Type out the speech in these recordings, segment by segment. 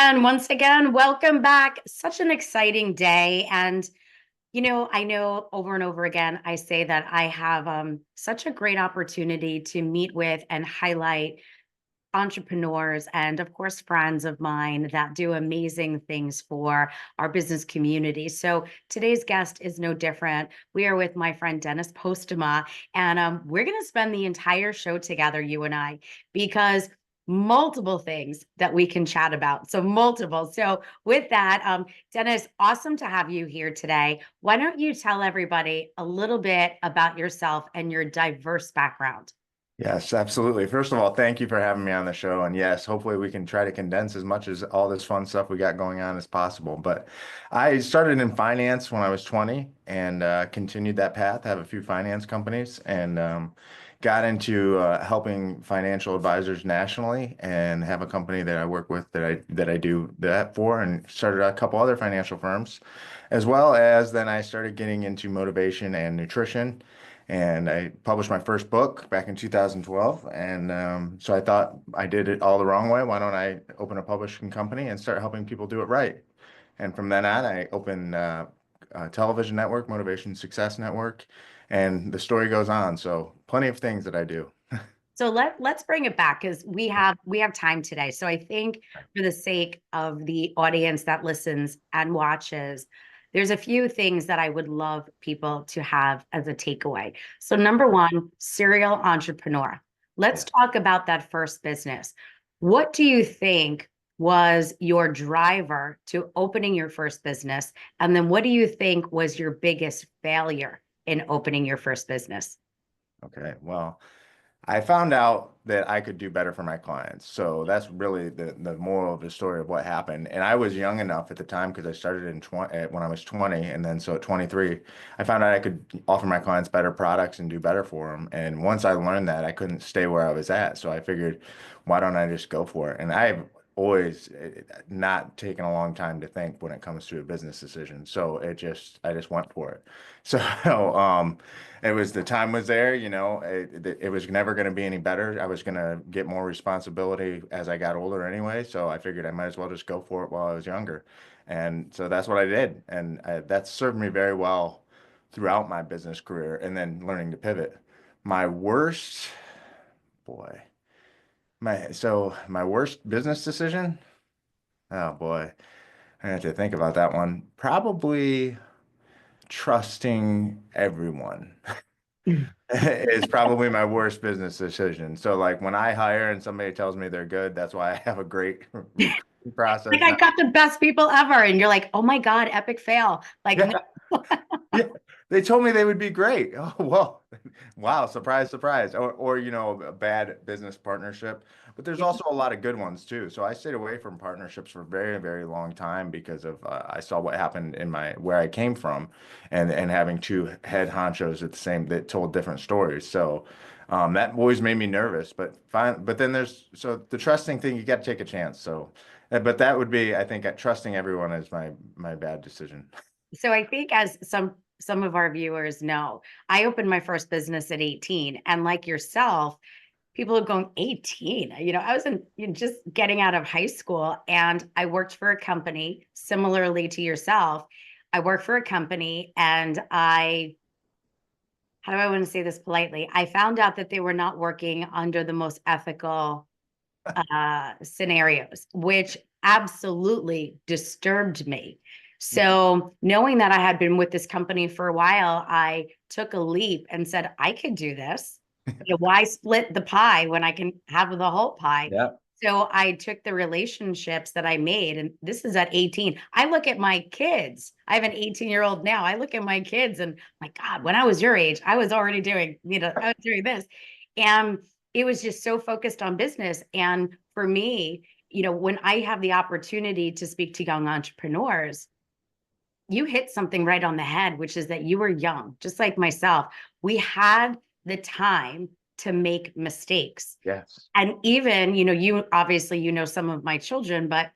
And once again, welcome back. Such an exciting day. And, I know over and over again, I say that I have such a great opportunity to meet with and highlight entrepreneurs and, of course, friends of mine that do amazing things for our business community. So today's guest is no different. We are with my friend Dennis Postema, and we're going to spend the entire show together, you and I, because multiple things that we can chat about. So multiple. So with that, Dennis, awesome to have you here today. Why don't you tell everybody a little bit about yourself and your diverse background? Yes, absolutely. First of all, thank you for having me on the show. And yes, hopefully we can try to condense as much as all this fun stuff we got going on as possible. But I started in finance when I was 20 and continued that path. I have a few finance companies and got into helping financial advisors nationally and have a company that I work with that I do that for, and started a couple other financial firms, as well as then I started getting into motivation and nutrition. And I published my first book back in 2012. And so I thought I did it all the wrong way. Why don't I open a publishing company and start helping people do it right? And from then on, I opened a television network, Motivation Success Network, and the story goes on. So plenty of things that I do. So let's bring it back because we have time today. So I think for the sake of the audience that listens and watches, there's a few things that I would love people to have as a takeaway. So number one, serial entrepreneur. Let's Yeah. talk about that first business. What do you think was your driver to opening your first business? And then what do you think was your biggest failure in opening your first business? Okay. Well, I found out that I could do better for my clients. So that's really the moral of the story of what happened. And I was young enough at the time because I started in 20 when I was 20. And then so at 23, I found out I could offer my clients better products and do better for them. And once I learned that, I couldn't stay where I was at. So I figured, why don't I just go for it? And I've always not taken a long time to think when it comes to a business decision. So I just went for it. So, it was the time was there, it was never going to be any better. I was going to get more responsibility as I got older anyway. So I figured I might as well just go for it while I was younger. And so that's what I did. And that served me very well throughout my business career and then learning to pivot. My worst, boy, my worst business decision, oh boy, I have to think about that one. Probably trusting everyone. It's probably my worst business decision. So like when I hire and somebody tells me they're good, that's why I have a great recruiting Like process. I Not, got the best people ever. And you're like, oh my God, epic fail. Like, yeah, yeah. They told me they would be great. Oh, well, wow, surprise, surprise. Or a bad business partnership. But there's also a lot of good ones too. So I stayed away from partnerships for a very, very long time because of I saw what happened in my where I came from, and having two head honchos at the same that told different stories. So that always made me nervous. But fine. But then there's so the trusting thing. You got to take a chance. So, but that would be I think trusting everyone is my bad decision. so I think as some of our viewers know, I opened my first business at 18. And like yourself, people are going 18. I was just getting out of high school and I worked for a company similarly to yourself. I worked for a company and how do I want to say this politely? I found out that they were not working under the most ethical scenarios, which absolutely disturbed me. So, knowing that I had been with this company for a while, I took a leap and said, I could do this. Why split the pie when I can have the whole pie? Yeah. So I took the relationships that I made, and this is at 18. I look at my kids. I have an 18-year-old now. I look at my kids and my God, when I was your age, I was already doing, I was doing this. And it was just so focused on business. And for me, when I have the opportunity to speak to young entrepreneurs, you hit something right on the head, which is that you were young, just like myself. We had the time to make mistakes. Yes. And even, you obviously, some of my children, but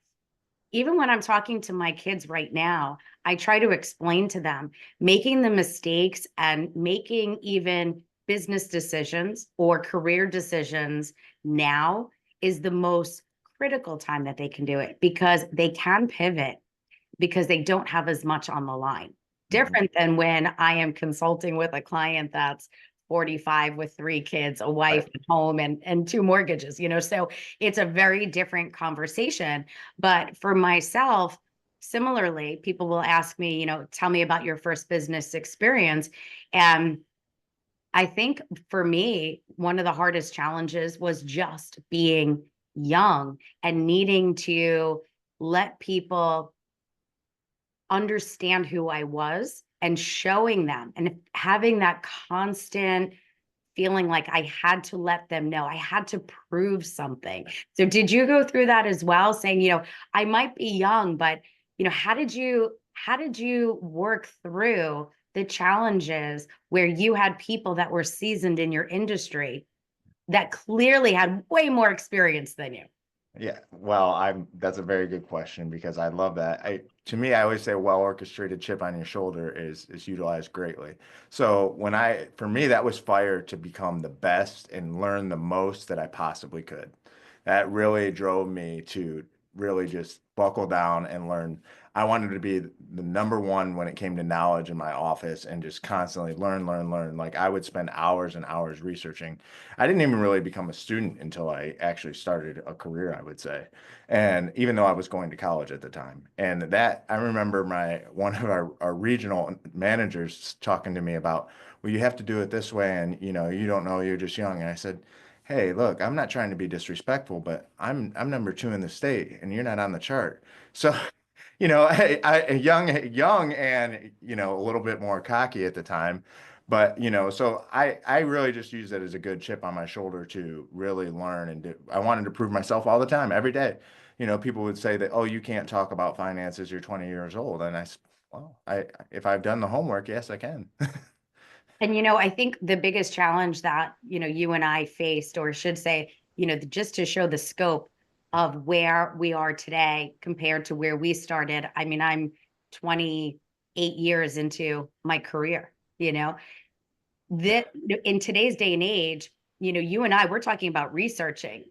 even when I'm talking to my kids right now, I try to explain to them making the mistakes and making even business decisions or career decisions now is the most critical time that they can do it because they can pivot because they don't have as much on the line. Mhm. Different than when I am consulting with a client that's 45 with 3 kids, a wife Right. at home, and 2 mortgages, so it's a very different conversation. But for myself, similarly, people will ask me, tell me about your first business experience. And I think for me, one of the hardest challenges was just being young and needing to let people understand who I was and showing them and having that constant feeling like I had to let them know. I had to prove something. So did you go through that as well, saying, I might be young, but how did you work through the challenges where you had people that were seasoned in your industry that clearly had way more experience than you? Yeah, well, that's a very good question because I love that. To me, I always say well orchestrated chip on your shoulder is utilized greatly. So for me, that was fire to become the best and learn the most that I possibly could. That really drove me to really just buckle down and learn. I wanted to be the number one when it came to knowledge in my office and just constantly learn, learn, learn. Like I would spend hours and hours researching. I didn't even really become a student until I actually started a career, I would say. And even though I was going to college at the time. And that I remember one of our regional managers talking to me about, well, you have to do it this way, and you don't know, you're just young. And I said, hey, look, I'm not trying to be disrespectful, but I'm number 2 in the state and you're not on the chart. So I young and a little bit more cocky at the time, but so I really just use it as a good chip on my shoulder to really learn and I wanted to prove myself all the time, every day. People would say that, oh, you can't talk about finances, you're 20 years old, and well, if I've done the homework, yes, I can. And I think the biggest challenge that, you and I faced, or should say, just to show the scope of where we are today compared to where we started. I mean, I'm 28 years into my career, that in today's day and age, you and I, we're talking about researching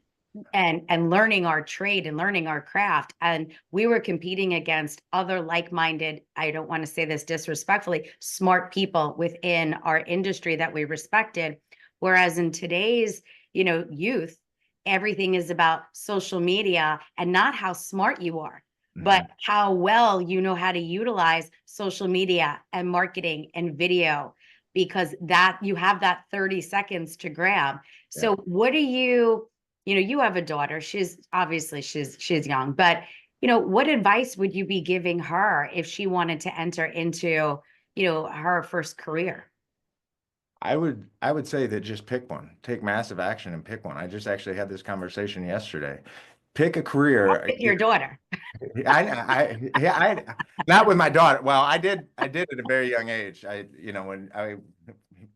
and learning our trade and learning our craft, and we were competing against other like-minded, I don't want to say this disrespectfully, smart people within our industry that we respected. Whereas in today's youth, everything is about social media and not how smart you are, but Mhm. how well you know how to utilize social media and marketing and video, because that you have that 30 seconds to grab. Yeah. So what do you have a daughter. She's young, but what advice would you be giving her if she wanted to enter into, her first career? I would say that just pick one. Take massive action and pick one. I just actually had this conversation yesterday. Pick a Not career. with your daughter. Yeah, not with my daughter. Well, I did at a very young age.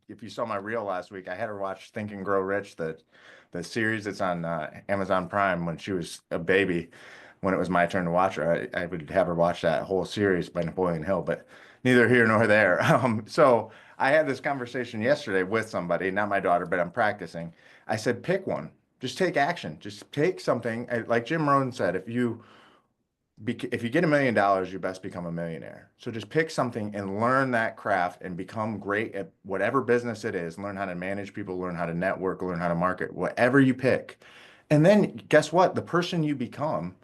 If you saw my reel last week, I had her watch Think and Grow Rich, the series that's on Amazon Prime when she was a baby. When it was my turn to watch her, I would have her watch that whole series by Napoleon Hill, but neither here nor there. So I had this conversation yesterday with somebody, not my daughter, but I'm practicing. I said, pick one. Just take action. Just take something. Like Jim Rohn said, if you get $1 million, you best become a millionaire. So just pick something and learn that craft and become great at whatever business it is. Learn how to manage people, learn how to network, learn how to market, whatever you pick. And then guess what? The person you become,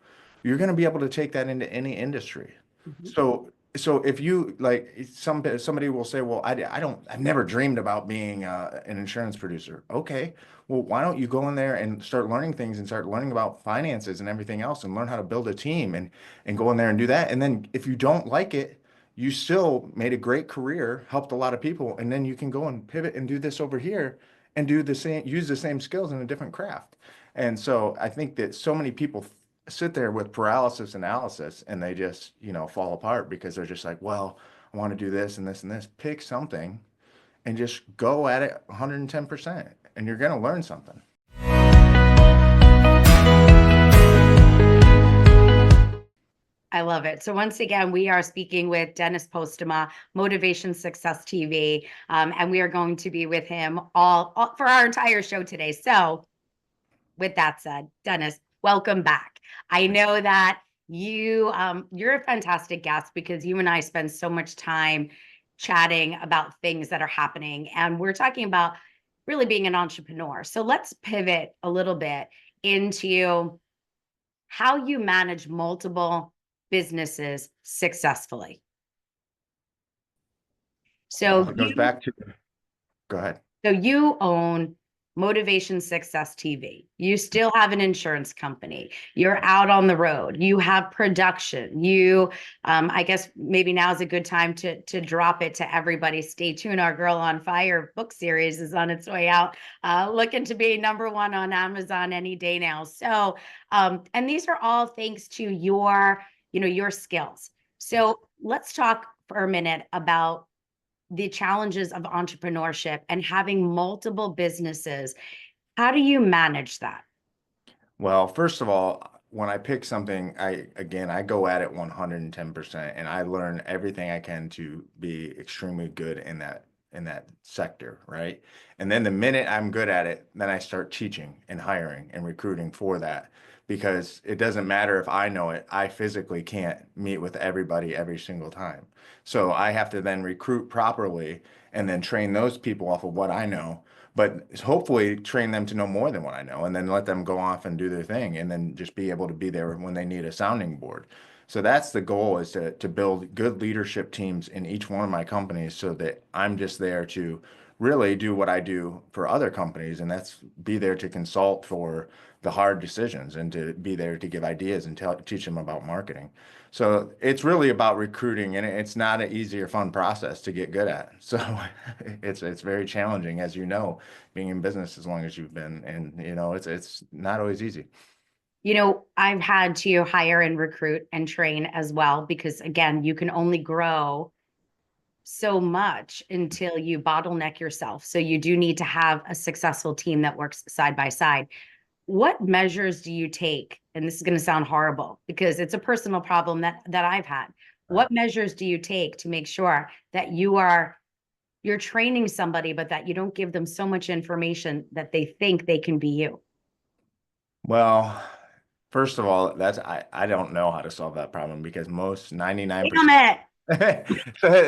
you're going to be able to take that into any industry. Mhm. So if you like somebody will say, well, I've never dreamed about being an insurance producer. Okay. Well, why don't you go in there and start learning things and start learning about finances and everything else and learn how to build a team and go in there and do that. And then if you don't like it, you still made a great career, helped a lot of people, and then you can go and pivot and do this over here and use the same skills in a different craft. And so I think that so many people sit there with paralysis analysis and they just, fall apart because they're just like, well, I want to do this and this and this. Pick something and just go at it 110% and you're going to learn something. I love it. So once again, we are speaking with Dennis Postema, Motivation Success TV, and we are going to be with him all for our entire show today. So with that said, Dennis, welcome back. I know that you're a fantastic guest because you and I spend so much time chatting about things that are happening, and we're talking about really being an entrepreneur. So let's pivot a little bit into how you manage multiple businesses successfully. Well, So it goes you back to, go ahead. So you own Motivation Success TV. You still have an insurance company. You're out on the road. You have production. I guess maybe now is a good time to drop it to everybody. Stay tuned. Our Girl on Fire book series is on its way out, looking to be #1 on Amazon any day now. So, and these are all thanks to your skills. So let's talk for a minute about the challenges of entrepreneurship and having multiple businesses. How do you manage that? Well, first of all, when I pick something, I go at it 110% and I learn everything I can to be extremely good in that sector, right? And then the minute I'm good at it, then I start teaching and hiring and recruiting for that because it doesn't matter if I know it, I physically can't meet with everybody every single time. So I have to then recruit properly and then train those people off of what I know, but hopefully train them to know more than what I know and then let them go off and do their thing and then just be able to be there when they need a sounding board. So that's the goal, is to build good leadership teams in each one of my companies so that I'm just there to really do what I do for other companies, and that's be there to consult for the hard decisions and to be there to give ideas and teach them about marketing. So it's really about recruiting, and it's not an easy or fun process to get good at. So it's very challenging, as you know, being in business as long as you've been, and it's not always easy. I've had to hire and recruit and train as well because, again, you can only grow so much until you bottleneck yourself. So you do need to have a successful team that works side by side. What measures do you take? And this is going to sound horrible because it's a personal problem that I've had. Right. What measures do you take to make sure that you're training somebody, but that you don't give them so much information that they think they can be you? Well, first of all, I don't know how to solve that problem because most Damn 99%. it.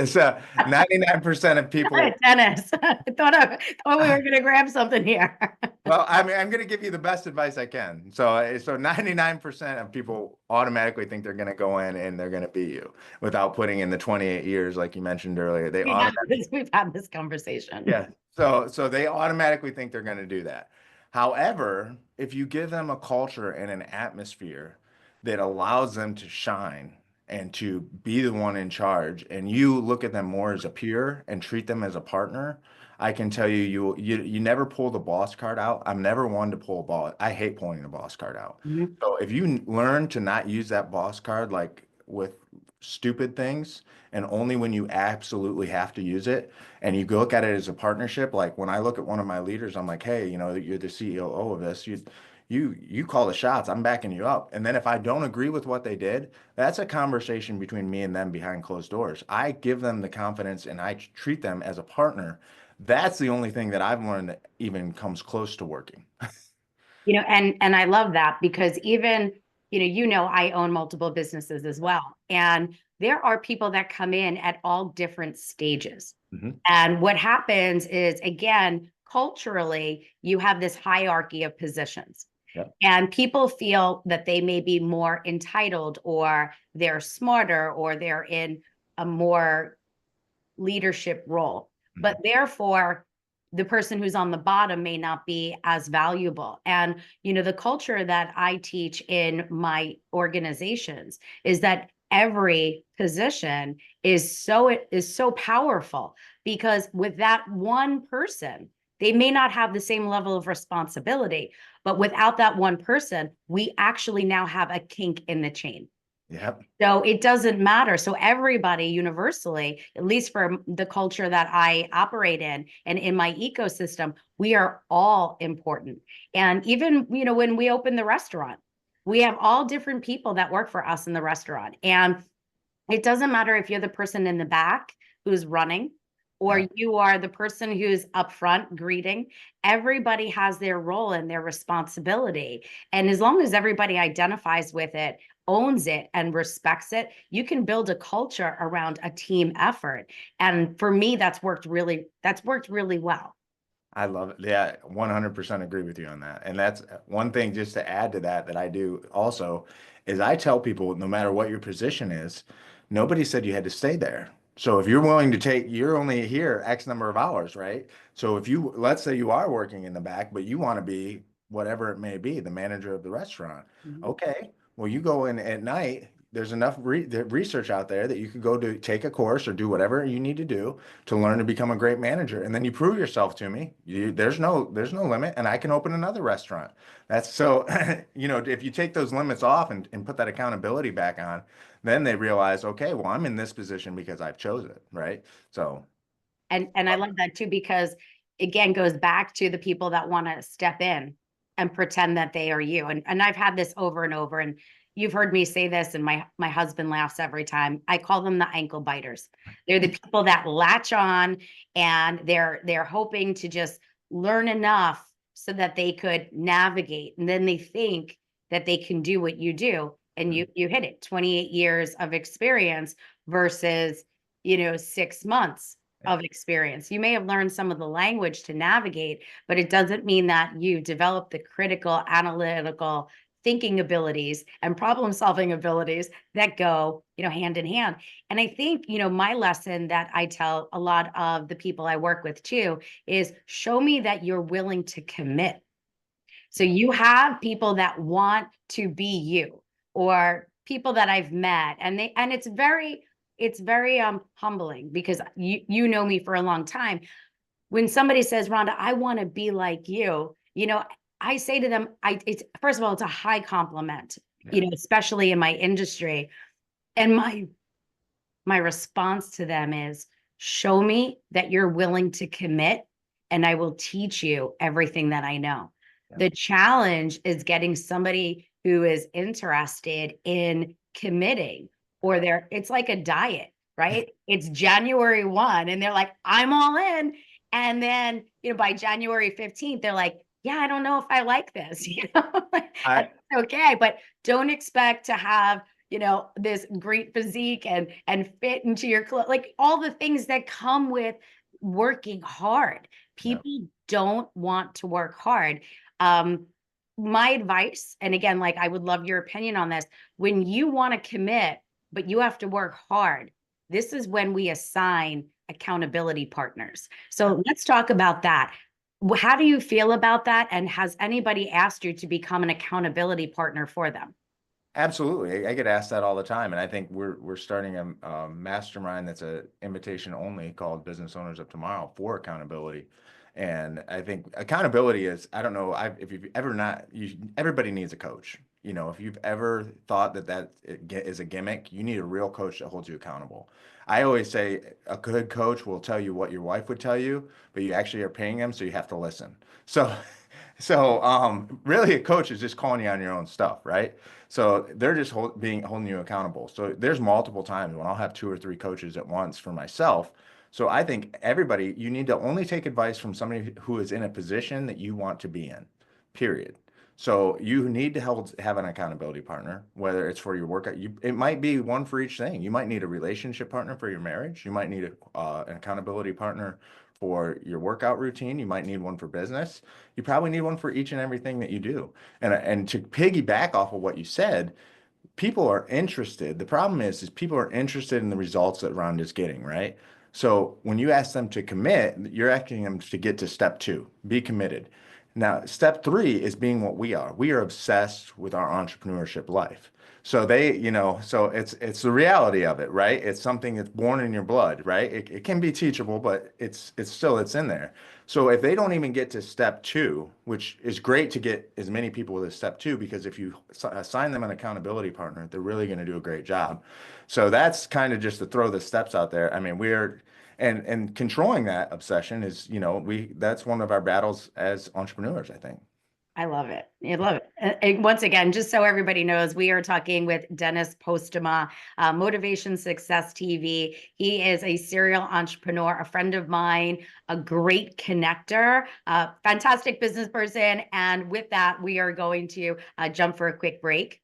So 99% of people. Dennis. I thought we were going to grab something here. Well, I mean, I'm going to give you the best advice I can. So 99% of people automatically think they're going to go in and they're going to beat you without putting in the 28 years, like you mentioned earlier. They automatically. We've had this conversation. Yeah. So they automatically think they're going to do that. However, if you give them a culture and an atmosphere that allows them to shine and to be the one in charge, and you look at them more as a peer and treat them as a partner, I can tell you, you never pull the boss card out. I'm never one to pull a boss. I hate pulling the boss card out. Mhm. So if you learn to not use that boss card like with stupid things, and only when you absolutely have to use it, and you look at it as a partnership, like when I look at one of my leaders, I'm like, hey, you're the COO of this. You call the shots. I'm backing you up. And then if I don't agree with what they did, that's a conversation between me and them behind closed doors. I give them the confidence and I treat them as a partner. That's the only thing that I've learned that even comes close to working. And I love that because even, I own multiple businesses as well. And there are people that come in at all different stages. Mhm. And what happens is, again, culturally, you have this hierarchy of positions. Yep. And people feel that they may be more entitled or they're smarter or they're in a more leadership role. But Mhm. therefore, the person who's on the bottom may not be as valuable. And, the culture that I teach in my organizations is that every position is so powerful because with that one person, they may not have the same level of responsibility, but without that one person, we actually now have a kink in the chain. Yep. So it doesn't matter. So everybody universally, at least for the culture that I operate in and in my ecosystem, we are all important. And even, when we open the restaurant, we have all different people that work for us in the restaurant. And it doesn't matter if you're the person in the back who's running or Yeah. you are the person who's upfront greeting. Everybody has their role and their responsibility. And as long as everybody identifies with it, owns it, and respects it, you can build a culture around a team effort. And for me, that's worked really well. I love it. Yeah, 100% agree with you on that. And that's one thing just to add to that that I do also is I tell people no matter what your position is, nobody said you had to stay there. So if you're willing to take, you're only here X number of hours, right? So if you, let's say you are working in the back, but you want to be whatever it may be, the manager of the restaurant. Mhm. Okay, well, you go in at night, there's enough research out there that you could go to take a course or do whatever you need to do to learn to become a great manager. And then you prove yourself to me. There's no limit, and I can open another restaurant. That's so, if you take those limits off and put that accountability back on, then they realize, okay, well, I'm in this position because I've chosen it, right? So, And I love that too, because again, goes back to the people that want to step in and pretend that they are you. And I've had this over and over. And you've heard me say this, and my husband laughs every time. I call them the ankle biters. They're the people that latch on, and they're hoping to just learn enough so that they could navigate. And then they think that they can do what you do. And you hit it, 28 years of experience versus 6 months yeah, of experience. You may have learned some of the language to navigate, but it doesn't mean that you develop the critical, analytical thinking abilities and problem solving abilities that go, hand in hand. And I think, my lesson that I tell a lot of the people I work with too is show me that you're willing to commit. So you have people that want to be you, or people that I've met, and it's very humbling, because you know me for a long time. When somebody says, Rhonda, I want to be like you, I say to them, it's first of all, it's a high compliment, yeah, especially in my industry. And my response to them is, show me that you're willing to commit, and I will teach you everything that I know. yeah, The challenge is getting somebody who is interested in committing, or it's like a diet, right? It's January 1 and they're like, I'm all in. And then, by January 15th, they're like, yeah, I don't know if I like this, and I it's okay, but don't expect to have this great physique and fit into your clothes, like all the things that come with working hard. yeah. People don't want to work hard. um my advice, and again, like, I would love your opinion on this, when you want to commit but you have to work hard, this is when we assign accountability partners. So let's talk about that. How do you feel about that, and has anybody asked you to become an accountability partner for them? Absolutely. I get asked that all the time. And I think we're starting a mastermind that's a invitation only called Business Owners of Tomorrow for accountability. And I think accountability is, I don't know, if you've ever not, everybody needs a coach. If you've ever thought that is a gimmick, you need a real coach that holds you accountable. I always say a good coach will tell you what your wife would tell you, but you actually are paying them, so you have to listen. So, really, a coach is just calling you on your own stuff, right? So they're just holding you accountable. So there's multiple times when I'll have two or three coaches at once for myself. So I think everybody, you need to only take advice from somebody who is in a position that you want to be in, period. So you need to have an accountability partner, whether it's for your workout. It might be one for each thing. You might need a relationship partner for your marriage. You might need an accountability partner for your workout routine. You might need one for business. You probably need one for each and everything that you do. And to piggyback off of what you said, people are interested. The problem is people are interested in the results that Rhonda's is getting, right? So when you ask them to commit, you're asking them to get to step two, be committed. Now, step three is being what we are. We are obsessed with our entrepreneurship life. So so it's the reality of it, right? It's something that's born in your blood, right? It can be teachable, but it's in there. So if they don't even get to step two, which is great to get as many people to step two, because if you assign them an accountability partner, they're really going to do a great job. So that's kind of just to throw the steps out there. I mean, and controlling that obsession is, that's one of our battles as entrepreneurs, I think. I love it. I love it. And once again, just so everybody knows, we are talking with Dennis Postema, Motivation Success TV. He is a serial entrepreneur, a friend of mine, a great connector, a fantastic business person. And with that, we are going to jump for a quick break.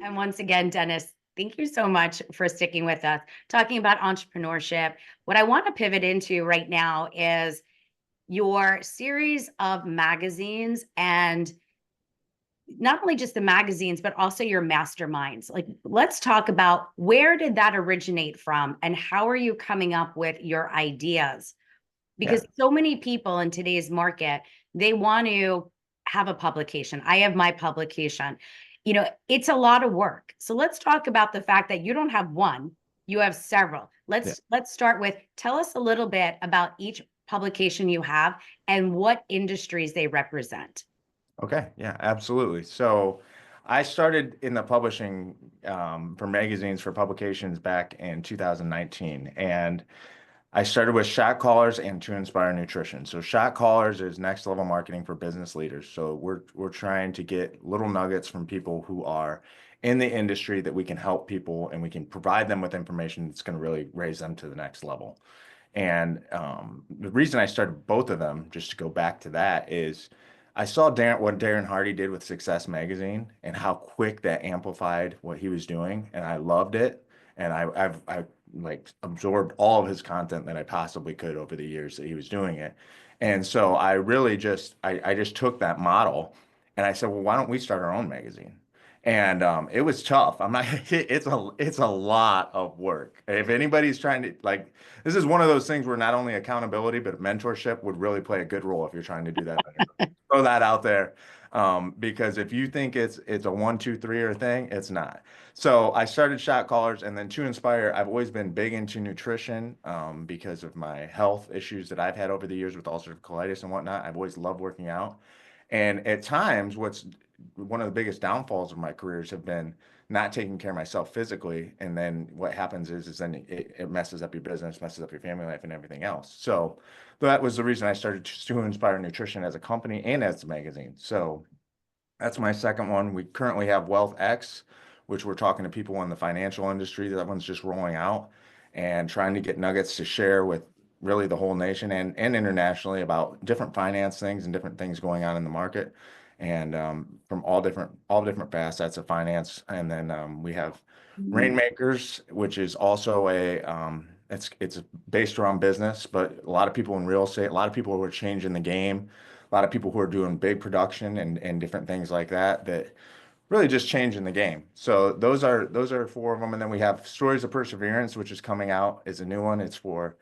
And once again, Dennis, thank you so much for sticking with us, talking about entrepreneurship. What I want to pivot into right now is your series of magazines, and not only just the magazines, but also your masterminds. Like, let's talk about where did that originate from and how are you coming up with your ideas? Yeah. Because so many people in today's market, they want to have a publication. I have my publication. It's a lot of work. So let's talk about the fact that you don't have one, you have several. Yeah. Let's start with, tell us a little bit about each publication you have and what industries they represent. Okay, yeah, absolutely. So I started in the publishing for magazines for publications back in 2019. And I started with shot callers and to inspire nutrition. So shot callers is next level marketing for business leaders. So we're trying to get little nuggets from people who are in the industry that we can help people and we can provide them with information that's going to really raise them to the next level. And the reason I started both of them, just to go back to that, is I saw what Darren Hardy did with Success Magazine and how quick that amplified what he was doing, and I loved it. And I've like absorbed all of his content that I possibly could over the years that he was doing it. And so I really I just took that model and I said, well, why don't we start our own magazine? And it was tough. I'm not, it's a lot of work. If anybody's trying to like, this is one of those things where not only accountability, but mentorship would really play a good role if you're trying to do that. Throw that out there. Because if you think it's a one, two, three or thing, it's not. So I started shot callers and then to inspire, I've always been big into nutrition because of my health issues that I've had over the years with ulcerative colitis and whatnot. I've always loved working out. And at times, what's one of the biggest downfalls of my careers have been not taking care of myself physically. And then what happens is then it messes up your business, messes up your family life and everything else. So that was the reason I started to inspire nutrition as a company and as a magazine. So that's my second one. We currently have Wealth X, which we're talking to people in the financial industry. That one's just rolling out and trying to get nuggets to share with really the whole nation and internationally about different finance things and different things going on in the market and from all different facets of finance. And then we have Rainmakers, which is also it's based around business, but a lot of people in real estate, a lot of people who are changing the game, a lot of people who are doing big production and different things like that that really just changing the game. So those are four of them, and then we have Stories of Perseverance, which is coming out is a new one. It's for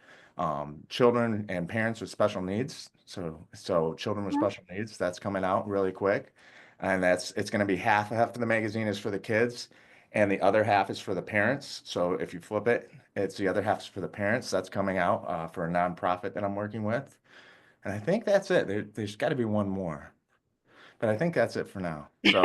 children and parents with special needs. So children with special needs, that's coming out really quick, and it's going to be half of the magazine is for the kids, and the other half is for the parents. So if you flip it, it's the other half is for the parents. That's coming out for a nonprofit that I'm working with. And I think that's it. There's got to be one more, but I think that's it for now. So,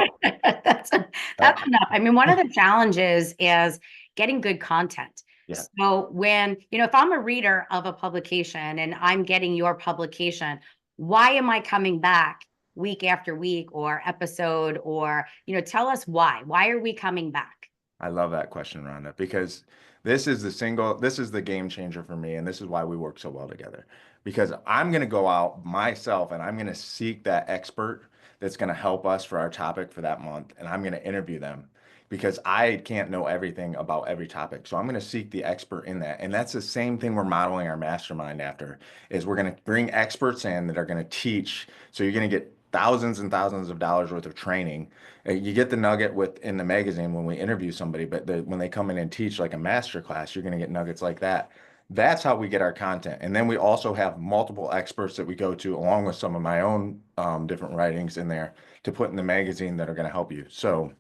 that's uh, that's enough. I mean, one of the challenges is getting good content. yeah, So when, if I'm a reader of a publication and I'm getting your publication, why am I coming back week after week or episode or, tell us why. Why are we coming back? I love that question, Rhonda, because this is the game changer for me, and this is why we work so well together. Because I'm going to go out myself and I'm going to seek that expert that's going to help us for our topic for that month, and I'm going to interview them because I can't know everything about every topic. So I'm going to seek the expert in that. And that's the same thing we're modeling our mastermind after, is we're going to bring experts in that are going to teach. So you're going to get thousands and thousands of dollars worth of training. You get the nugget in the magazine when we interview somebody, but when they come in and teach like a master class, you're going to get nuggets like that. That's how we get our content. And then we also have multiple experts that we go to, along with some of my own different writings in there to put in the magazine that are going to help you. So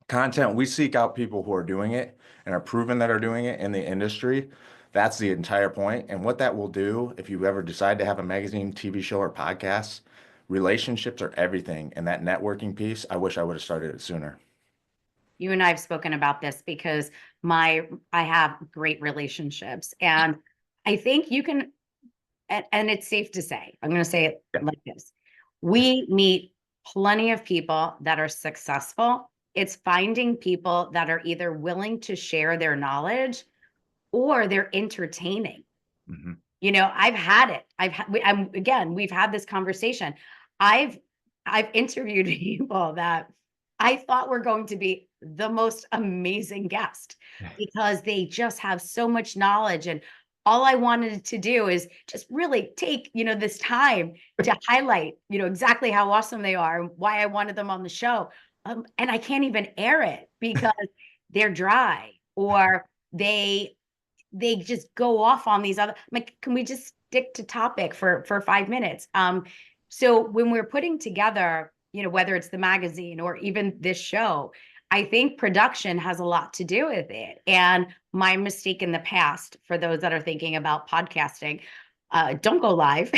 content, we seek out people who are doing it and are proven that are doing it in the industry. That's the entire point. And what that will do, if you ever decide to have a magazine, TV show, or podcast, relationships are everything. And that networking piece, I wish I would have started it sooner. You and I have spoken about this because I have great relationships, and I think you can and it's safe to say, I'm going to say it Yeah. like this. We meet plenty of people that are successful. It's finding people that are either willing to share their knowledge or they're entertaining. Mhm. You know, I've had it. I'm again, we've had this conversation. I've I've interviewed people that I thought were going to be the most amazing guest because they just have so much knowledge, and all I wanted to do is just really take, this time to highlight, exactly how awesome they are and why I wanted them on the show. And I can't even air it because they're dry or they just go off on these other, I'm like, can we just stick to topic for 5 minutes? So when we're putting together, whether it's the magazine or even this show, I think production has a lot to do with it. And my mistake in the past, for those that are thinking about podcasting, don't go live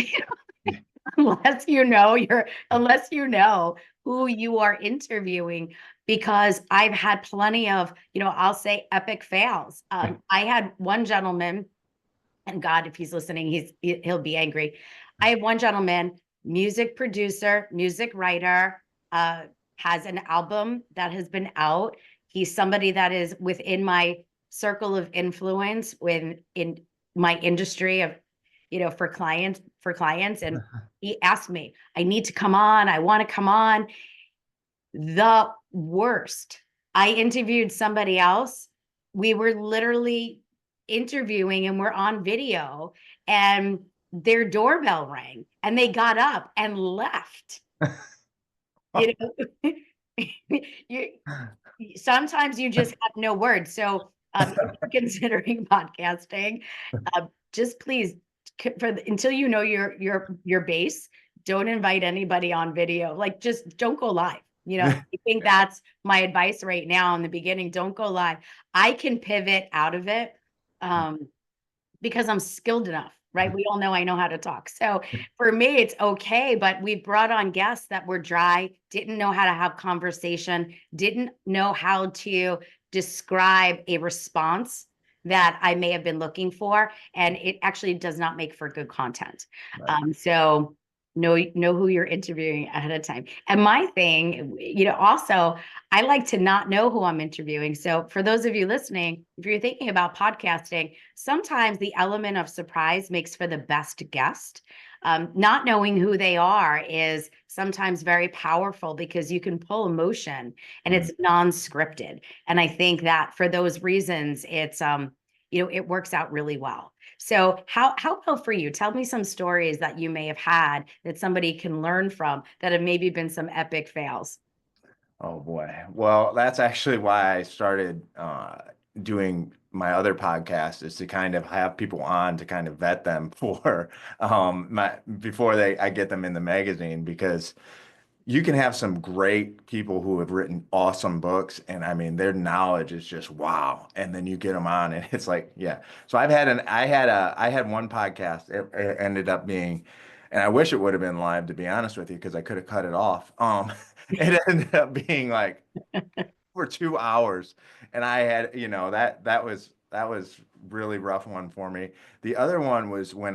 unless you know who you are interviewing, because I've had plenty of, I'll say epic fails. I had one gentleman, and God, if he's listening, he'll be angry. I have one gentleman, music producer, music writer, has an album that has been out. He's somebody that is within my circle of influence in my industry of, for clients. And he asked me, I need to come on. I want to come on. The worst. I interviewed somebody else. We were literally interviewing and we're on video, and their doorbell rang and they got up and left. You know, you sometimes you just have no words. So if you're considering podcasting, just please until you know your base, don't invite anybody on video. Like, just don't go live. I think that's my advice right now in the beginning. Don't go live. I can pivot out of it because I'm skilled enough, right? We all know I know how to talk. So for me, it's okay. But we brought on guests that were dry, didn't know how to have conversation, didn't know how to describe a response that I may have been looking for. And it actually does not make for good content. Right. So know who you're interviewing ahead of time. And my thing, also, I like to not know who I'm interviewing. So for those of you listening, if you're thinking about podcasting, sometimes the element of surprise makes for the best guest. Not knowing who they are is sometimes very powerful because you can pull emotion and it's non-scripted. And I think that for those reasons, it works out really well. So how about for you? Tell me some stories that you may have had that somebody can learn from that have maybe been some epic fails. Oh boy. Well, that's actually why I started doing my other podcast, is to kind of have people on to kind of vet them for my before I get them in the magazine, because you can have some great people who have written awesome books, and I mean their knowledge is just wow. And then you get them on and it's like, yeah. So I had one podcast. It ended up being, and I wish it would have been live, to be honest with you, because I could have cut it off. It ended up being like for 2 hours, and I had, that was really rough one for me. The other one was when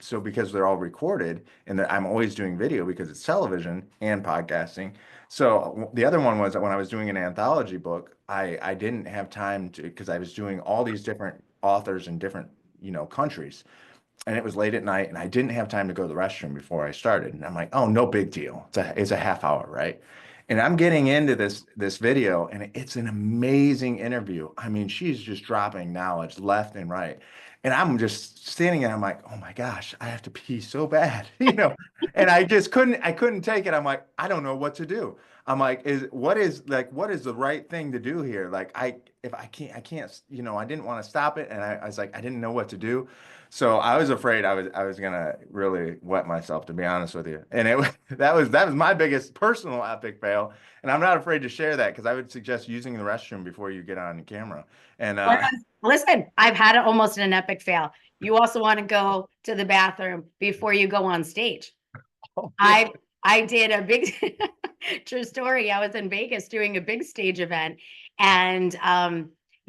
so because they're all recorded and I'm always doing video because it's television and podcasting. So the other one was when I was doing an anthology book, I didn't have time to, because I was doing all these different authors in different, countries, and it was late at night and I didn't have time to go to the restroom before I started. And I'm like, oh, no big deal. It's a half hour, right? And I'm getting into this video, and it's an amazing interview. I mean, she's just dropping knowledge left and right. And I'm just standing there, I'm like, oh my gosh, I have to pee so bad, And I couldn't take it. I'm like, I don't know what to do. I'm like, what is the right thing to do here? Like, if I can't, I didn't want to stop it. And I was like, I didn't know what to do. So I was afraid I was gonna really wet myself, to be honest with you. And that was my biggest personal epic fail. And I'm not afraid to share that, because I would suggest using the restroom before you get on camera. And Listen, I've had almost an epic fail. You also want to go to the bathroom before you go on stage. oh, really? I did a big true story. I was in Vegas doing a big stage event, and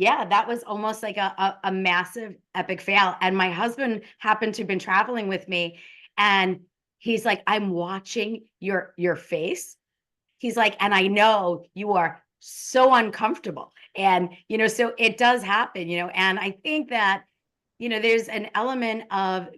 Yeah, that was almost like a massive epic fail. And my husband happened to have been traveling with me, and he's like, I'm watching your face. He's like, and I know you are so uncomfortable. And, so it does happen, and I think that, there's an element of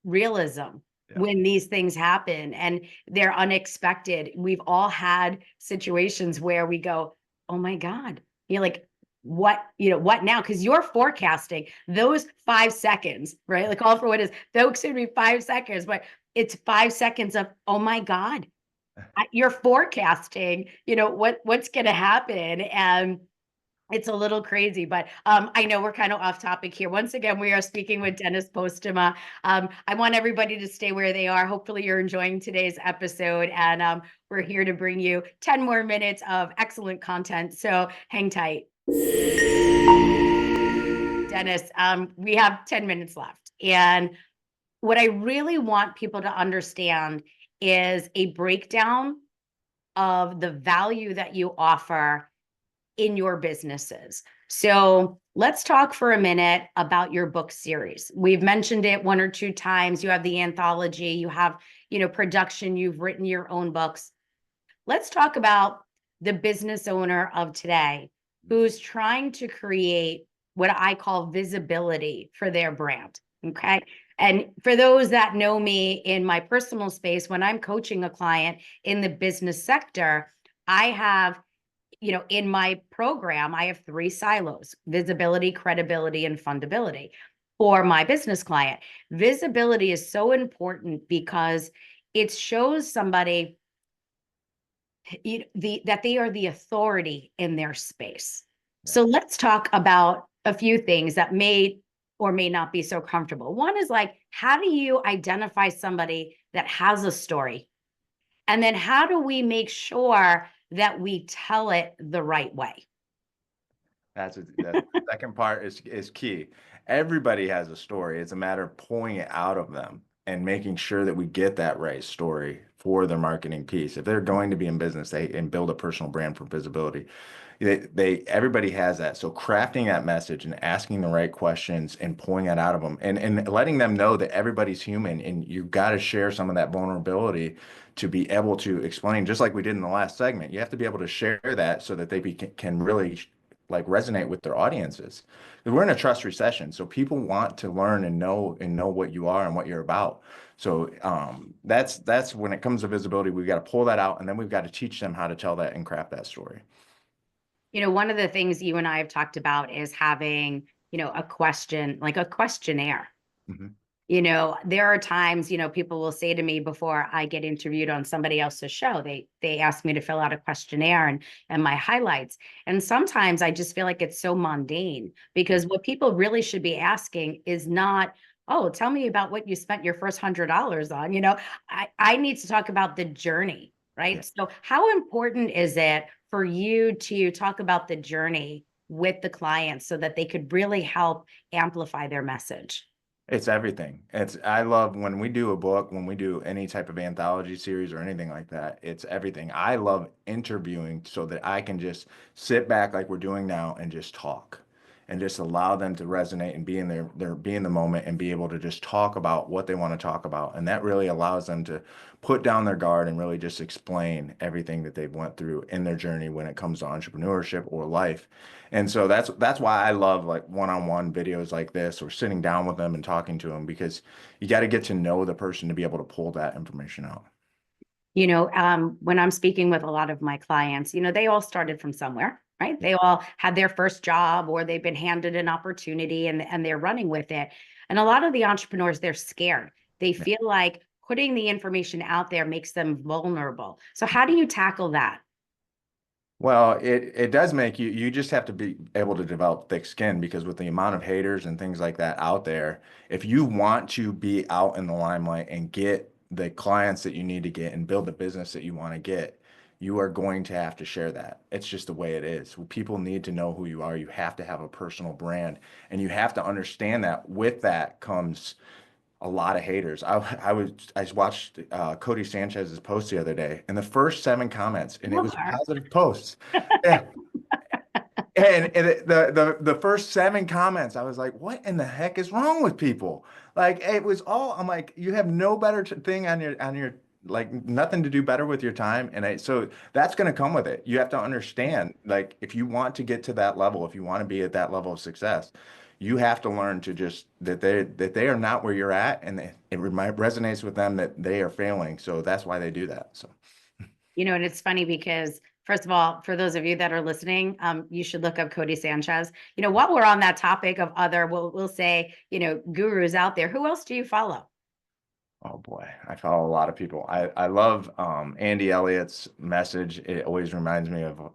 realism Yeah. when these things happen and they're unexpected. We've all had situations where we go, oh my God, you're like, what now? Because you're forecasting those 5 seconds, right? Like all for what is, those should be 5 seconds, but it's 5 seconds of, oh my God, you're forecasting, what's going to happen. And it's a little crazy, but I know we're kind of off topic here. Once again, we are speaking with Dennis Postema. I want everybody to stay where they are. Hopefully, you're enjoying today's episode, and we're here to bring you 10 more minutes of excellent content. So hang tight. Dennis, we have 10 minutes left. And what I really want people to understand is a breakdown of the value that you offer in your businesses. So let's talk for a minute about your book series. We've mentioned it one or two times. You have the anthology, you have, production, you've written your own books. Let's talk about the business owner of today who's trying to create what I call visibility for their brand. Okay. And for those that know me in my personal space, when I'm coaching a client in the business sector, I have, in my program, I have 3 silos: visibility, credibility, and fundability for my business client. Visibility is so important because it shows somebody that they are the authority in their space. Yeah. So let's talk about a few things that may or may not be so comfortable. One is like, how do you identify somebody that has a story? And then how do we make sure that we tell it the right way? The second part is key. Everybody has a story. It's a matter of pulling it out of them and making sure that we get that right story for their marketing piece. If they're going to be in business, and build a personal brand for visibility, everybody has that. So crafting that message and asking the right questions and pulling that out of them, and letting them know that everybody's human and you've got to share some of that vulnerability to be able to explain, just like we did in the last segment. You have to be able to share that so that can really like resonate with their audiences. We're in a trust recession, so people want to learn and know what you are and what you're about. So that's when it comes to visibility, we've got to pull that out, and then we've got to teach them how to tell that and craft that story. One of the things you and I have talked about is having, a question, like a questionnaire. Mhm. There are times, people will say to me before I get interviewed on somebody else's show, they ask me to fill out a questionnaire and my highlights. And sometimes I just feel like it's so mundane because what people really should be asking is not, oh, tell me about what you spent your first $100 on. I need to talk about the journey, Yeah. right? So how important is it for you to talk about the journey with the clients so that they could really help amplify their message? It's everything. I love when we do a book, when we do any type of anthology series or anything like that, it's everything. I love interviewing so that I can just sit back like we're doing now and just talk and just allow them to resonate and be in the moment and be able to just talk about what they want to talk about. And that really allows them to put down their guard and really just explain everything that they've went through in their journey when it comes to entrepreneurship or life. And so that's why I love like one-on-one videos like this, or sitting down with them and talking to them, because you got to get to know the person to be able to pull that information out. When I'm speaking with a lot of my clients, they all started from somewhere, right? They all had their first job or they've been handed an opportunity and they're running with it. And a lot of the entrepreneurs, they're scared. They Yeah. feel like putting the information out there makes them vulnerable. So how do you tackle that? Well, it does make you just have to be able to develop thick skin, because with the amount of haters and things like that out there, if you want to be out in the limelight and get the clients that you need to get and build the business that you want to get, you are going to have to share that. It's just the way it is. People need to know who you are. You have to have a personal brand, and you have to understand that with that comes a lot of haters. I watched Cody Sanchez's post the other day, and the first 7 comments, and it Love was her. positive posts. Yeah, the first 7 comments, I was like, what in the heck is wrong with people? Like it was all, I'm like, you have no better thing on your like nothing to do better with your time. And so that's going to come with it. You have to understand, like, if you want to get to that level, if you want to be at that level of success, you have to learn to just that they are not where you're at, and resonates with them that they are failing. So that's why they do that. So. And it's funny because, first of all, for those of you that are listening, you should look up Cody Sanchez. While we're on that topic of other, we'll say, gurus out there, who else do you follow? Oh boy, I follow a lot of people. I love Andy Elliott's message. It always reminds me of,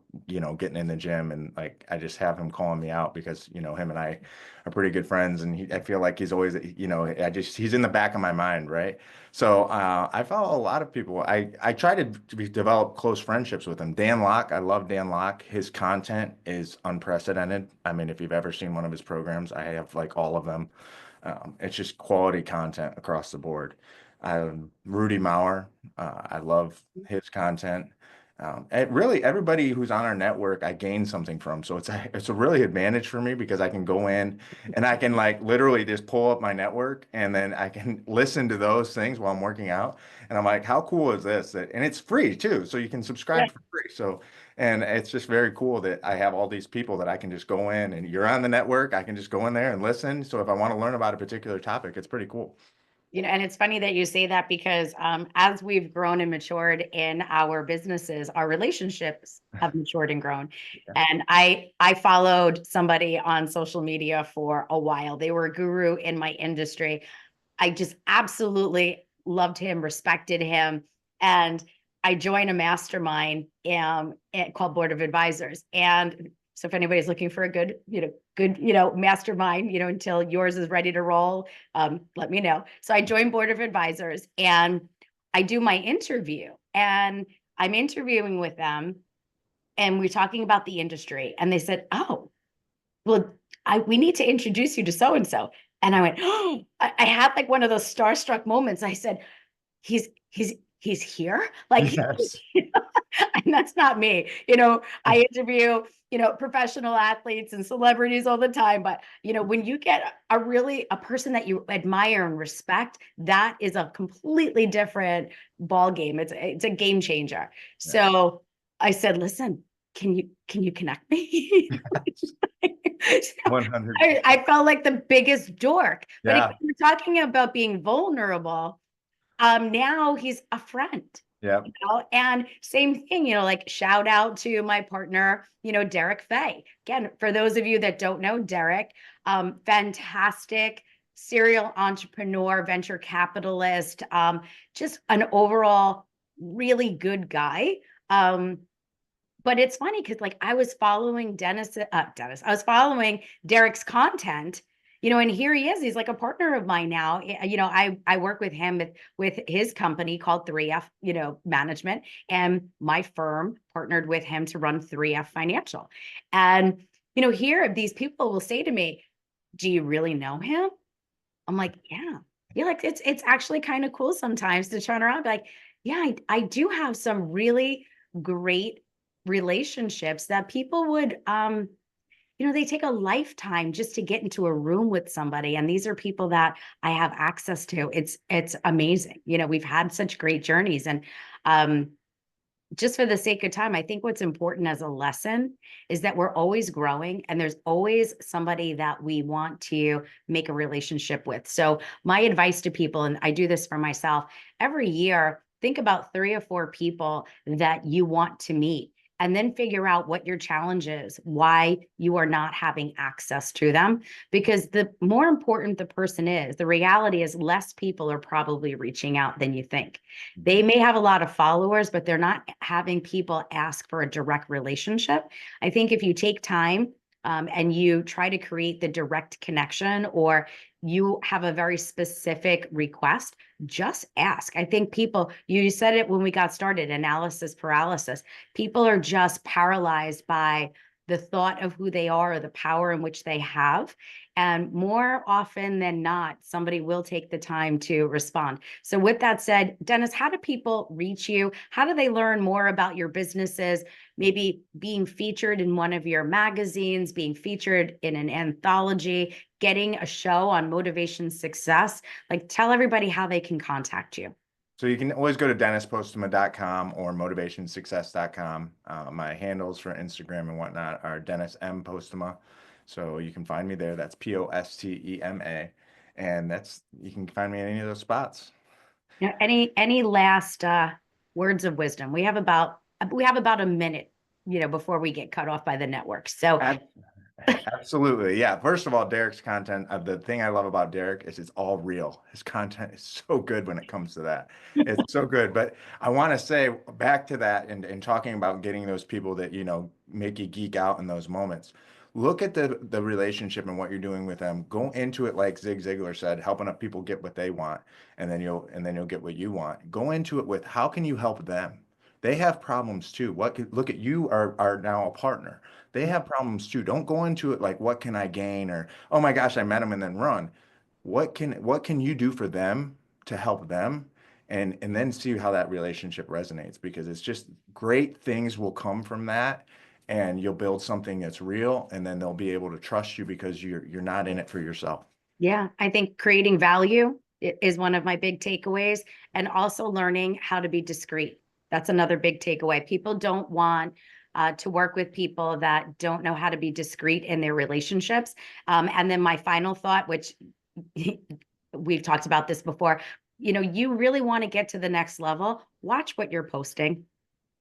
getting in the gym, and like I just have him calling me out because, him and I are pretty good friends, and I feel like he's always, he's in the back of my mind, right? So I follow a lot of people. I try to develop close friendships with him. Dan Locke, I love Dan Locke. His content is unprecedented. I mean, if you've ever seen one of his programs, I have like all of them. It's just quality content across the board. Rudy Maurer, I love his content. Really, everybody who's on our network, I gain something from. So it's a really advantage for me because I can go in and I can like literally just pull up my network and then I can listen to those things while I'm working out. And I'm like, how cool is this? And it's free too, so you can Yeah. subscribe for free. So, and it's just very cool that I have all these people that I can just go in, and you're on the network. I can just go in there and listen. So if I want to learn about a particular topic, it's pretty cool. And it's funny that you say that because as we've grown and matured in our businesses, our relationships have matured and grown. Yeah. And I followed somebody on social media for a while. They were a guru in my industry. I just absolutely loved him, respected him. And I joined a mastermind called Board of Advisors. And so if anybody's looking for a good, mastermind, until yours is ready to roll, let me know. So I joined Board of Advisors and I do my interview, and I'm interviewing with them and we're talking about the industry. And they said, oh, well, we need to introduce you to so and so. And I went, oh, I had like one of those starstruck moments. I said, he's here, like, Yes. and that's not me. I interview, professional athletes and celebrities all the time. But when you get a person that you admire and respect, that is a completely different ball game. It's a game changer. Yeah. So I said, listen, can you connect me? So 100. I felt like the biggest dork. But if Yeah. we're talking about being vulnerable, now he's a friend. Yeah. And same thing, like shout out to my partner, Derek Fay. Again, for those of you that don't know Derek, fantastic serial entrepreneur, venture capitalist, just an overall really good guy. But it's funny because like I was following I was following Derek's content, and here he is. He's like a partner of mine now. I work with him with his company called 3F, management, and my firm partnered with him to run 3F Financial. And, here these people will say to me, do you really know him? I'm like, yeah. Yeah, like it's actually kind of cool sometimes to turn around and be like, yeah, I do have some really great relationships that people would they take a lifetime just to get into a room with somebody, and these are people that I have access to. It's amazing. We've had such great journeys, and just for the sake of time, I think what's important as a lesson is that we're always growing and there's always somebody that we want to make a relationship with. So my advice to people, and I do this for myself, every year, think about 3 or 4 people that you want to meet, and then figure out what your challenge is, why you are not having access to them. Because the more important the person is, the reality is less people are probably reaching out than you think. They may have a lot of followers, but they're not having people ask for a direct relationship. I think if you take time and you try to create the direct connection, or you have a very specific request, just ask. I think you said it when we got started, analysis paralysis. People are just paralyzed by the thought of who they are or the power in which they have. And more often than not, somebody will take the time to respond. So with that said, Dennis, how do people reach you? How do they learn more about your businesses? Maybe being featured in one of your magazines, being featured in an anthology, getting a show on Motivation Success. Like, tell everybody how they can contact you. So you can always go to DennisPostema.com or motivationsuccess.com. My handles for Instagram and whatnot are Dennis M. Postema. So you can find me there. That's Postema. And you can find me in any of those spots. Now, any last words of wisdom? We have about a minute, before we get cut off by the network. So Absolutely. Yeah. First of all, Derek's content, the thing I love about Derek is it's all real. His content is so good when it comes to that. It's so good. But I want to say back to that and talking about getting those people that, make you geek out in those moments. Look at the relationship and what you're doing with them. Go into it like Zig Ziglar said, helping up people get what they want, and then you'll get what you want. Go into it with how can you help them? They have problems too. Look at you are now a partner. They have problems too. Don't go into it like, what can I gain? Or, oh my gosh, I met them and then run. What can you do for them to help them? And then see how that relationship resonates, because it's just great things will come from that, and you'll build something that's real, and then they'll be able to trust you because you're not in it for yourself. yeah, I think creating value is one of my big takeaways, and also learning how to be discreet. That's another big takeaway. People don't want to work with people that don't know how to be discreet in their relationships. And then my final thought, which we've talked about this before, you really want to get to the next level. Watch what you're posting,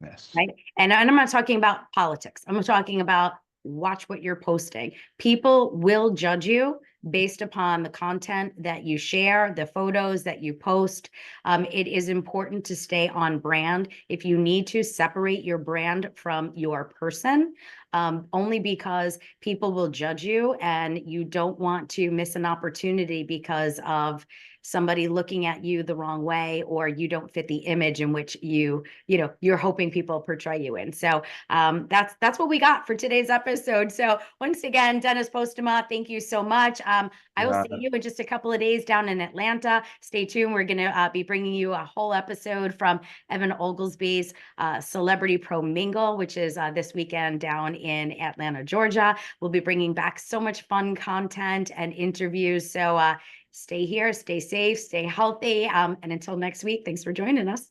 Yes. right? And I'm not talking about politics. I'm talking about watch what you're posting. People will judge you based upon the content that you share, the photos that you post. It is important to stay on brand. If you need to separate your brand from your person, only because people will judge you and you don't want to miss an opportunity because of somebody looking at you the wrong way, or you don't fit the image in which you're hoping people portray you in. So that's what we got for today's episode. So once again, Dennis Postema, thank you so much. I will Yeah. see you in just a couple of days down in Atlanta. Stay tuned. We're going to be bringing you a whole episode from Evan Oglesby's Celebrity Pro Mingle, which is this weekend down in Atlanta, Georgia. We'll be bringing back so much fun content and interviews. So stay here, stay safe, stay healthy. And until next week, thanks for joining us.